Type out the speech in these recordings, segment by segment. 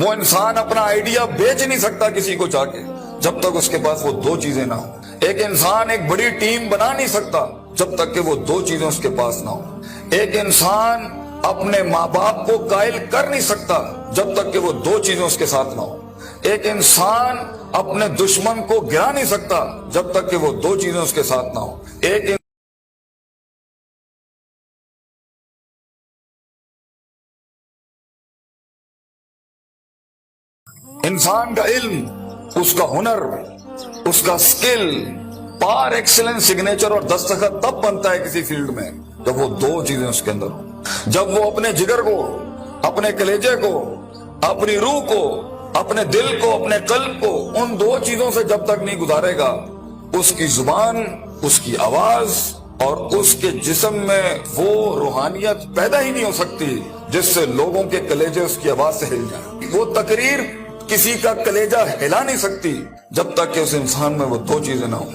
وہ انسان اپنا آئیڈیا بیچ نہیں سکتا کسی کو جا کے جب تک اس کے پاس وہ دو چیزیں نہ ہو۔ ایک انسان ایک بڑی ٹیم بنا نہیں سکتا جب تک کہ وہ دو چیزیں اس کے پاس نہ ہو۔ ایک انسان اپنے ماں باپ کو قائل کر نہیں سکتا جب تک کہ وہ دو چیزیں اس کے ساتھ نہ ہو۔ ایک انسان اپنے دشمن کو گرا نہیں سکتا جب تک کہ وہ دو چیزیں اس کے ساتھ نہ ہو۔ ایک انسان کا علم، اس کا ہنر، اس کا سکل، پار ایکسلنس سگنیچر اور دستخط تب بنتا ہے کسی فیلڈ میں جب وہ دو چیزیں اس کے اندر ہوں۔ جب وہ اپنے جگر کو، اپنے کلیجے کو، اپنی روح کو، اپنے دل کو، اپنے قلب کو ان دو چیزوں سے جب تک نہیں گزارے گا، اس کی زبان، اس کی آواز اور اس کے جسم میں وہ روحانیت پیدا ہی نہیں ہو سکتی جس سے لوگوں کے کلیجے اس کی آواز سے ہل جائیں۔ وہ تقریر کسی کا کلیجہ ہلا نہیں سکتی جب تک کہ اس انسان میں وہ دو چیزیں نہ ہوں۔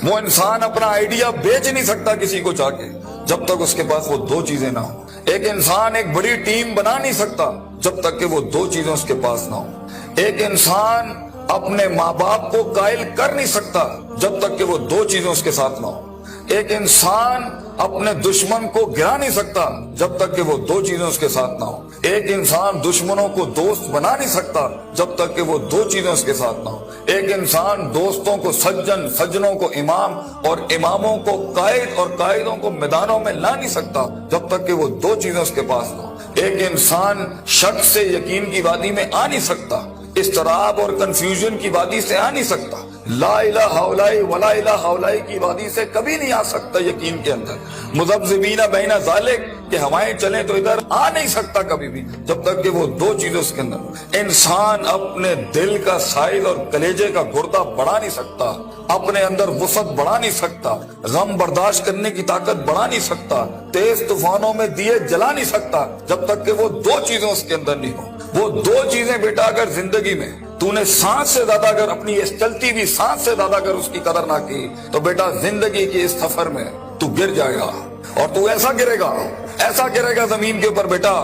وہ انسان اپنا آئیڈیا بیچ نہیں سکتا کسی کو جا کے جب تک اس کے پاس وہ دو چیزیں نہ ہوں۔ ایک انسان ایک بڑی ٹیم بنا نہیں سکتا جب تک کہ وہ دو چیزیں اس کے پاس نہ ہوں۔ ایک انسان اپنے ماں باپ کو قائل کر نہیں سکتا جب تک کہ وہ دو چیزیں اس کے ساتھ نہ ہوں۔ ایک انسان اپنے دشمن کو گرا نہیں سکتا جب تک کہ وہ دو چیزیں اس کے ساتھ نہ ہوں۔ ایک انسان دشمنوں کو دوست بنا نہیں سکتا جب تک کہ وہ دو چیزیں اس کے ساتھ نہ ہوں۔ ایک انسان دوستوں کو سجن، سجنوں کو امام اور اماموں کو قائد اور قائدوں کو میدانوں میں لا نہیں سکتا جب تک کہ وہ دو چیزیں اس کے پاس نہ ہوں۔ ایک انسان شک سے یقین کی وادی میں آ نہیں سکتا، اضطراب اور کنفیوژن کی وادی سے آ نہیں سکتا، لا الہ الا ولا الہ الا کی وادی سے کبھی نہیں آ سکتا یقین کے اندر، مذبذبین بین ذالک کہ ہوائیں چلیں تو ادھر آ نہیں سکتا کبھی بھی جب تک کہ وہ دو چیزیں اس کے اندر۔ انسان اپنے دل کا سائز اور کلیجے کا گردہ بڑھا نہیں سکتا، اپنے اندر وسعت بڑھا نہیں سکتا، غم برداشت کرنے کی طاقت بڑھا نہیں سکتا، تیز طوفانوں میں دیے جلا نہیں سکتا جب تک کہ وہ دو چیزیں اس کے اندر نہیں ہوں۔ وہ دو چیزیں بیٹا اگر زندگی میں تو نے سانس سے زیادہ اگر اپنی اس چلتی ہوئی سانس سے زیادہ اگر اس کی قدر نہ کی تو بیٹا زندگی کی اس سفر میں تو گر جائے گا، اور تو ایسا گرے گا زمین کے اوپر بیٹا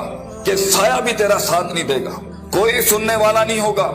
کہ سایہ بھی تیرا ساتھ نہیں دے گا، کوئی سننے والا نہیں ہوگا،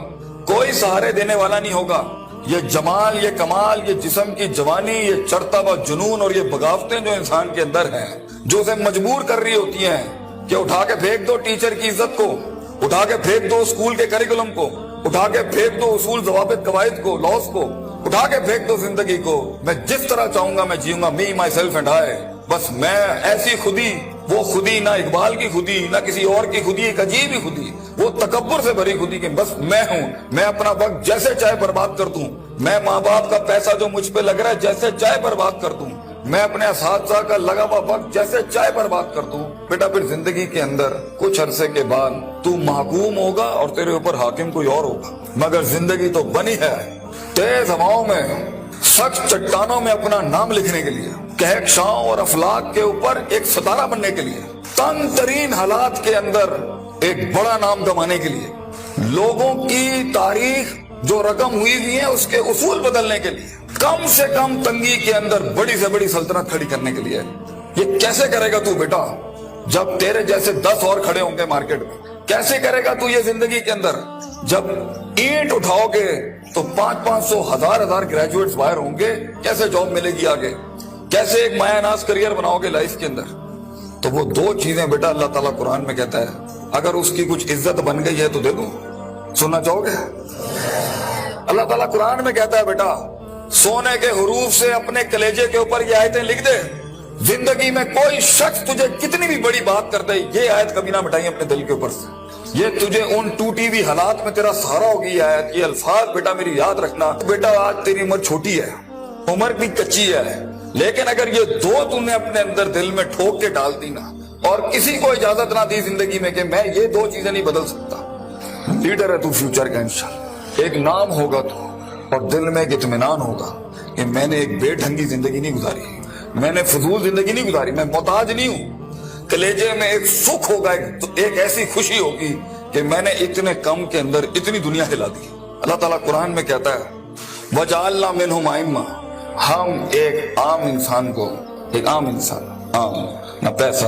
کوئی سہارے دینے والا نہیں ہوگا۔ یہ جمال، یہ کمال، یہ جسم کی جوانی، یہ چڑھتا ہوا جنون اور یہ بغاوتیں جو انسان کے اندر ہیں جو اسے مجبور کر رہی ہوتی ہیں کہ اٹھا کے پھینک دو ٹیچر کی عزت کو، اٹھا کے پھینک دو اسکول کے کریکولم کو، اٹھا کے پھینک دو اصول ضوابط قواعد کو، لاس کو، اٹھا کے پھینک دو زندگی کو، میں جس طرح چاہوں گا میں جیوں گا، می مائی سیلف اینڈ آئی، بس میں ایسی خودی، وہ خودی نہ اقبال کی خودی نہ کسی اور کی خودی، ایک عجیب ہی خودی، وہ تکبر سے بھری خودی کہ بس میں ہوں، میں اپنا وقت جیسے چاہے برباد کر دوں، میں ماں باپ کا پیسہ جو مجھ پہ لگ رہا ہے جیسے چاہے برباد کر دوں، میں اپنے اساتذہ کا لگا ہوا وقت جیسے چاہے برباد کر دوں۔ بیٹا پھر زندگی کے اندر کچھ عرصے کے بعد تو محکوم ہوگا اور تیرے اوپر حاکم کوئی اور ہوگا، مگر زندگی تو بنی ہے تیز ہواؤں میں، سخت چٹانوں میں اپنا نام لکھنے کے لیے، کہکشاؤں اور افلاک کے اوپر ایک ستارہ بننے کے لیے، تنگ ترین حالات کے اندر ایک بڑا نام کمانے کے لیے، لوگوں کی تاریخ جو رقم ہوئی ہیں اس کے اصول بدلنے کے لیے، کم سے کم تنگی کے اندر بڑی سے بڑی سلطنت کھڑی کرنے کے لیے۔ یہ کیسے کرے گا تو بیٹا جب تیرے جیسے 10 اور کھڑے ہوں گے مارکیٹ میں؟ کیسے کرے گا تو یہ زندگی کے اندر جب اینٹ اٹھاؤ گے تو 500 1000 گریجویٹس باہر ہوں گے؟ کیسے جاب ملے گی آگے؟ کیسے ایک مایہ ناز کریئر بناؤ گے لائف کے اندر؟ تو وہ دو چیزیں بیٹا اللہ تعالیٰ قرآن میں کہتا ہے اگر اس کی کچھ عزت بن گئی ہے تو دے دوں، سننا چاہو گے؟ اللہ تعالیٰ قرآن میں کہتا ہے بیٹا سونے کے حروف سے اپنے کلیجے کے اوپر یہ آیتیں لکھ دے، زندگی میں کوئی شخص تجھے کتنی بھی بڑی بات کر دے یہ آیت کبھی نہ مٹائی اپنے دل کے اوپر سے، یہ تجھے ان ٹوٹی ہوئی حالات میں تیرا سہارا ہوگی یہ آیت، یہ الفاظ بیٹا میری یاد رکھنا۔ بیٹا آج تیری عمر چھوٹی ہے، عمر بھی کچی ہے، لیکن اگر یہ دو تو نے اپنے اندر دل میں ٹھوک کے ڈال دی نا اور کسی کو اجازت نہ دی زندگی میں کہ میں یہ دو چیزیں نہیں بدل سکتا، لیڈر ہے تو فیوچر کا انشاءاللہ، ایک نام ہوگا تو اور دل میں ایک اطمینان ہوگا کہ میں نے ایک بے ڈھنگی زندگی نہیں گزاری، میں نے فضول زندگی نہیں گزاری، میں محتاج نہیں ہوں، کلیجے میں ایک سکھ ہوگا، ایک ایسی خوشی ہوگی کہ میں نے اتنے کم کے اندر اتنی دنیا ہلا دی۔ اللہ تعالیٰ قرآن میں کہتا ہے وَجَعَلْنَا مِنْهُمْ أَئِمَّةً، ہم ایک عام انسان کو، ایک عام انسان، عام، نہ پیسہ،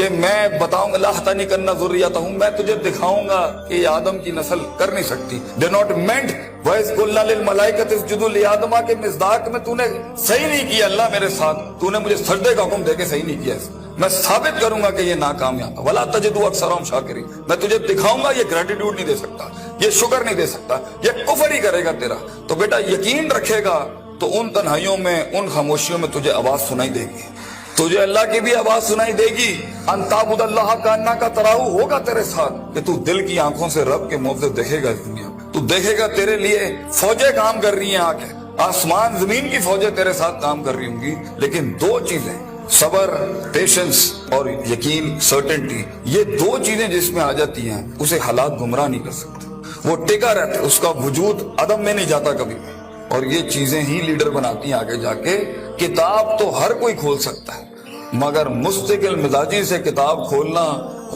کہ میں بتاؤں گا لاحتانی کرنا ضروریات ہوں، میں تجھے دکھاؤں گا کہ یہ آدم کی نسل کر نہیں سکتی. دے ناٹ مینٹ وَإِذْ قُلْنَا لِلْمَلَائِكَةِ اسْجُدُوا لِآدَمَ کے مصداق میں تو نے صحیح نہیں کیا اللہ میرے ساتھ، تو نے مجھے سجدے کا حکم دے کے صحیح نہیں کیا. میں ثابت کروں گا کہ یہ ناکامیاب. وَلَا تَجِدُوا أَكْثَرَهُمْ شَاكِرِينَ. میں تجھے دکھاؤں گا یہ گریٹیٹیوڈ نہیں دے سکتا، یہ شکر نہیں دے سکتا، یہ کفر ہی کرے گا تیرا. تو بیٹا یقین رکھے گا تو ان تنہائیوں میں، ان خاموشیوں میں تجھے آواز سنائی دے گی، تجھے اللہ کی بھی آواز سنائی دے گی. ان تعبد اللہ کانک تراہ ہوگا تیرے ساتھ کہ تو دل کی آنکھوں سے رب کے موقف دیکھے گا. اس دنیا میں تو دیکھے گا تیرے لیے فوجیں کام کر رہی ہیں، آنکھیں آسمان زمین کی فوجیں تیرے ساتھ کام کر رہی ہوں گی. لیکن دو چیزیں، صبر، پیشنس اور یقین، سرٹنٹی، یہ دو چیزیں جس میں آ جاتی ہیں اسے حالات گمراہ نہیں کر سکتے. وہ ٹکا رہتا ہے، اس کا وجود عدم میں نہیں جاتا کبھی. اور یہ چیزیں ہی لیڈر بناتی ہیں آگے جا کے. کتاب تو ہر کوئی کھول سکتا ہے، مگر مستقل مزاجی سے کتاب کھولنا،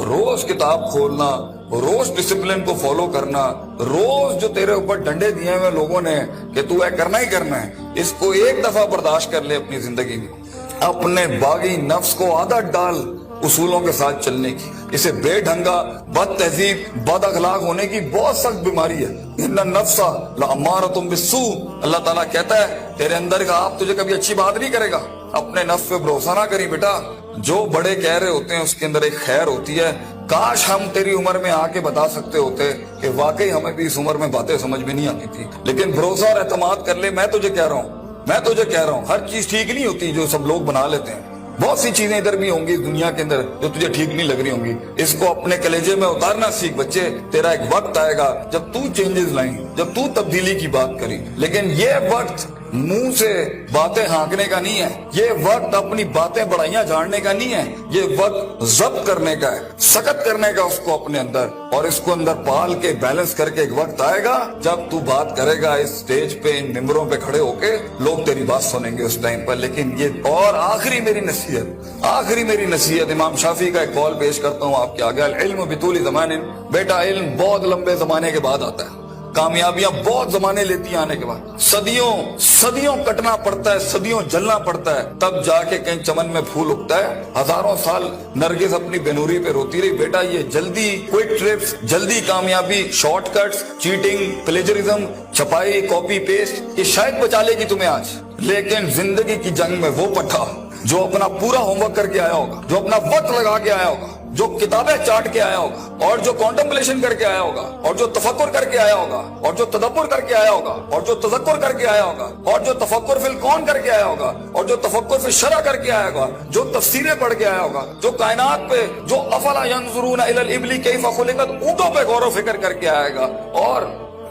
روز کتاب کھولنا، روز ڈسپلن کو فالو کرنا، روز جو تیرے اوپر ڈنڈے دیے ہوئے لوگوں نے کہ تو اے کرنا ہی کرنا ہے، اس کو ایک دفعہ برداشت کر لے اپنی زندگی میں. اپنے باغی نفس کو عادت ڈال اصولوں کے ساتھ چلنے کی. اسے بے ڈھنگا، بد تہذیب، بد اخلاق ہونے کی بہت سخت بیماری ہے. ان النفس لامارۃ بالسوء. اللہ تعالیٰ کہتا ہے تیرے اندر کا آپ تجھے کبھی اچھی بات نہیں کرے گا. اپنے نفس پہ بھروسہ نہ کری بیٹا. جو بڑے کہہ رہے ہوتے ہیں اس کے اندر ایک خیر ہوتی ہے. کاش ہم تیری عمر میں آ کے بتا سکتے ہوتے کہ واقعی ہمیں بھی اس عمر میں باتیں سمجھ میں نہیں آتی تھی. لیکن بھروسہ اور اعتماد کر لے. میں تجھے کہہ رہا ہوں ہر چیز ٹھیک نہیں ہوتی جو سب لوگ بنا لیتے ہیں. بہت سی چیزیں ادھر بھی ہوں گی دنیا کے اندر جو تجھے ٹھیک نہیں لگ رہی ہوں گی. اس کو اپنے کلیجے میں اتارنا سیکھ بچے. تیرا ایک وقت آئے گا جب تو چینجز لائیں، جب تو تبدیلی کی بات کری. لیکن یہ وقت منہ سے باتیں ہانکنے کا نہیں ہے. یہ وقت اپنی باتیں بڑائیاں جھاڑنے کا نہیں ہے. یہ وقت ضبط کرنے کا ہے، سخت کرنے کا اس کو اپنے اندر، اور اس کو اندر پال کے بیلنس کر کے. ایک وقت آئے گا جب تو بات کرے گا اس سٹیج پہ، ان ممبروں پہ کھڑے ہو کے لوگ تیری بات سنیں گے اس ٹائم پر. لیکن یہ اور آخری میری نصیحت امام شافعی کا ایک قول پیش کرتا ہوں آپ کے آگے. العلم بطول زمان. بیٹا علم بہت لمبے زمانے کے بعد آتا ہے. کامیابیاں بہت زمانے لیتی ہیں آنے کے بعد. صدیوں کٹنا پڑتا ہے، صدیوں جلنا پڑتا ہے، تب جا کے کہیں چمن میں پھول اگتا ہے. ہزاروں سال نرگس اپنی بینوری پہ روتی رہی. بیٹا یہ جلدی کوئک ٹرپس، جلدی کامیابی، شارٹ کٹس، چیٹنگ، پلیجرزم، چھپائی، کاپی پیسٹ، یہ شاید بچا لے گی تمہیں آج. لیکن زندگی کی جنگ میں وہ پٹھا جو اپنا پورا ہوم ورک کر کے آیا ہوگا، جو اپنا وقت لگا کے آیا ہوگا، جو کتابیں چاٹ کے آیا ہوگا، اور جو کانٹمپلیشن کر کے آیا ہوگا، اور جو تفکر کر کے آیا ہوگا، اور جو تدبر کر کے آیا ہوگا، اور جو تذکر کر کے آیا ہوگا، اور جو تفکر فی الکون کر کے آیا ہوگا، اور جو تفکر فی الشرع کر کے آیا ہوگا، جو تفسیریں پڑھ کے آیا ہوگا، جو کائنات پہ، جو افلا ینظرون الی الابل کیف خلقت، اونٹوں پہ غور و فکر کر کے آئے گا، اور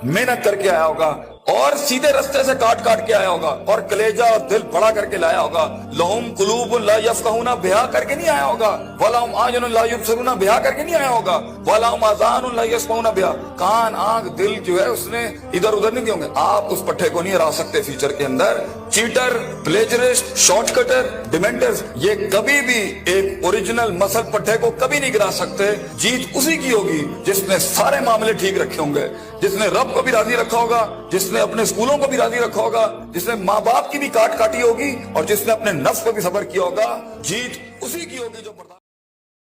محنت کر کے آیا ہوگا، اور سیدھے رستے سے کاٹ کے آیا ہوگا، اور کلیجہ اور دل بڑا کر کے لایا ہوگا. لہم قلوب لا یفقہون بہا کر کے نہیں آیا ہوگا. ولہم اعین لا یبصرون بہا کر کے نہیں آیا ہوگا. ولہم آذان لا یسمعون بہا. کان، آنکھ، دل جو ہے اس نے ادھر ادھر نہیں دیے ہوں گے. آپ اس پٹھے کو نہیں ہرا سکتے فیوچر کے اندر. چیٹر، پلیجرسٹ، شارٹ کٹر، ڈیمنٹرز، یہ کبھی بھی ایک اوریجنل مسل پٹھے کو کبھی نہیں گرا سکتے. جیت اسی کی ہوگی جس نے سارے معاملے ٹھیک رکھے ہوں گے، جس نے رب کو بھی راضی رکھا ہوگا، جس نے اپنے اسکولوں کو بھی راضی رکھا ہوگا، جس نے ماں باپ کی بھی کاٹی ہوگی، اور جس نے اپنے نفس کو بھی صبر کیا ہوگا. جیت اسی کی ہوگی جو